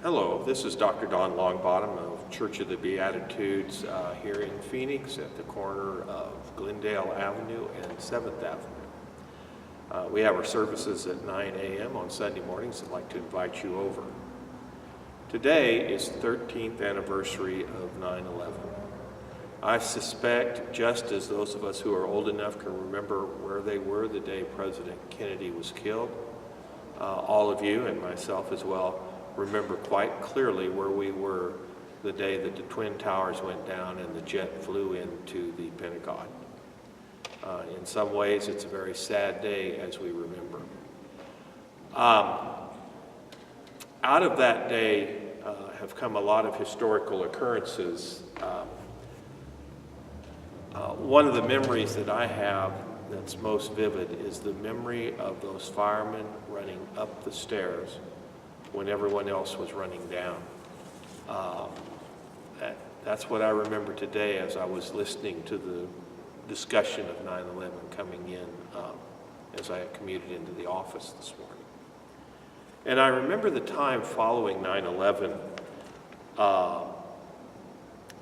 Hello, this is Dr. Don Longbottom of Church of the Beatitudes here in Phoenix at the corner of Glendale Avenue and 7th Avenue. We have our services at 9 a.m. on Sunday mornings. I'd like to invite you over. Today is the 13th anniversary of 9/11. I suspect, just as those of us who are old enough can remember where they were the day President Kennedy was killed, all of you and myself as well remember quite clearly where we were the day that the Twin Towers went down and the jet flew into the Pentagon. In some ways, it's a very sad day as we remember. Out of that day have come a lot of historical occurrences. One of the memories that I have that's most vivid is the memory of those firemen running up the stairs when everyone else was running down. That's what I remember today as I was listening to the discussion of 9/11 coming in as I commuted into the office this morning. And I remember the time following 9/11,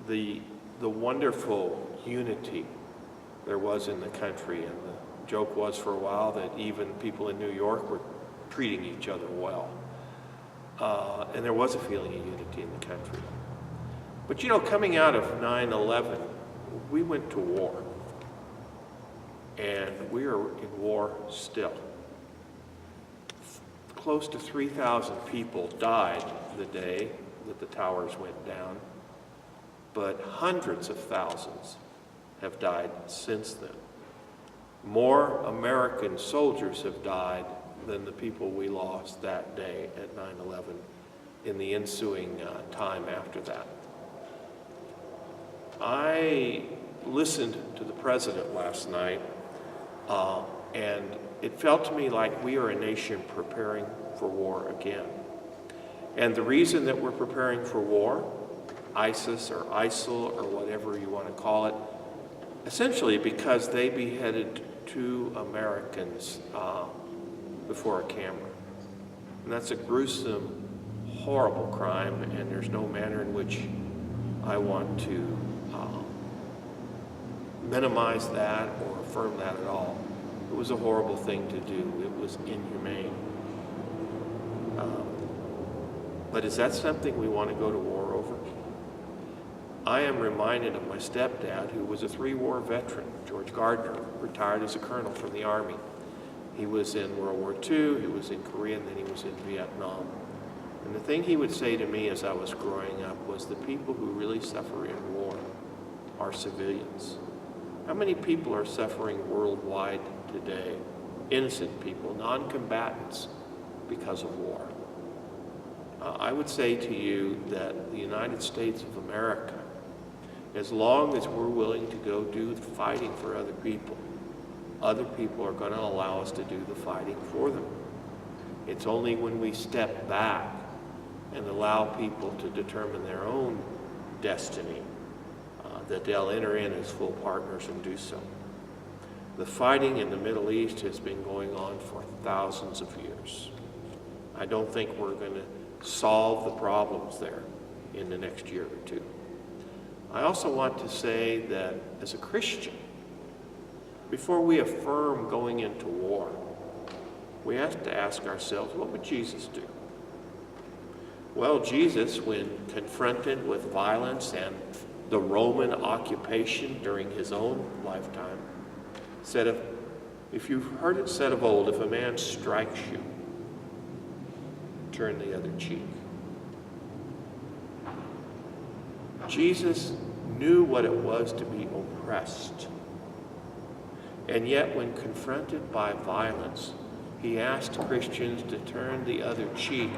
the wonderful unity there was in the country. And the joke was for a while that even people in New York were treating each other well. And there was a feeling of unity in the country. But you know, coming out of 9/11, we went to war. And we are in war still. Close to 3,000 people died the day that the towers went down, but hundreds of thousands have died since then. More American soldiers have died than the people we lost that day at 9/11 in the ensuing time after that. I listened to the president last night, and it felt to me like we are a nation preparing for war again. And the reason that we're preparing for war, ISIS or ISIL or whatever you want to call it, essentially because they beheaded 2 Americans before a camera. And that's a gruesome, horrible crime, and there's no manner in which I want to minimize that or affirm that at all. It was a horrible thing to do. It was inhumane. But is that something we want to go to war over? I am reminded of my stepdad, who was a 3-war veteran, George Gardner, retired as a colonel from the Army. He was in World War II, he was in Korea, and then he was in Vietnam. And the thing he would say to me as I was growing up was the people who really suffer in war are civilians. How many people are suffering worldwide today? Innocent people, non-combatants, because of war. I would say to you that the United States of America, as long as we're willing to go do the fighting for other people are going to allow us to do the fighting for them. It's only when we step back and allow people to determine their own destiny that they'll enter in as full partners and do so. The fighting in the Middle East has been going on for thousands of years. I don't think we're going to solve the problems there in the next year or two. I also want to say that as a Christian, before we affirm going into war, we have to ask ourselves, what would Jesus do? Well, Jesus, when confronted with violence and the Roman occupation during his own lifetime, said, if you've heard it said of old, if a man strikes you, turn the other cheek. Jesus knew what it was to be oppressed. And yet when confronted by violence, he asked Christians to turn the other cheek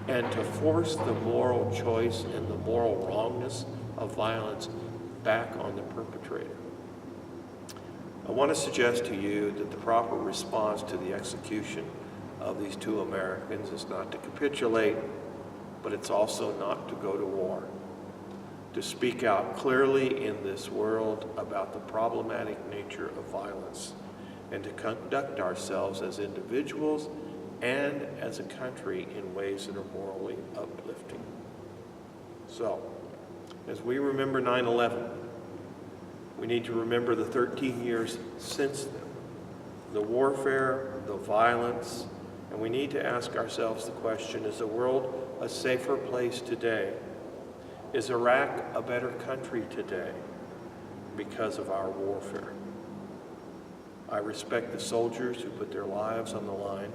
and to force the moral choice and the moral wrongness of violence back on the perpetrator. I want to suggest to you that the proper response to the execution of these 2 Americans is not to capitulate, but it's also not to go to war. To speak out clearly in this world about the problematic nature of violence, and to conduct ourselves as individuals and as a country in ways that are morally uplifting. So, as we remember 9/11, we need to remember the 13 years since then, the warfare, the violence, and we need to ask ourselves the question, is the world a safer place today? Is Iraq a better country today because of our warfare? I respect the soldiers who put their lives on the line.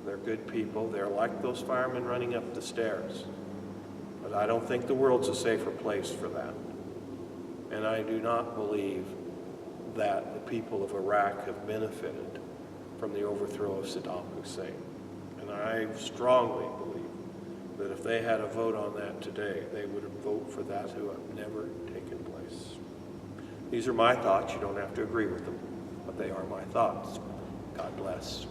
They're good people. They're like those firemen running up the stairs. But I don't think the world's a safer place for that. And I do not believe that the people of Iraq have benefited from the overthrow of Saddam Hussein. And I strongly believe that if they had a vote on that today, they would vote for that who have never taken place. These are my thoughts. You don't have to agree with them, but they are my thoughts. God bless.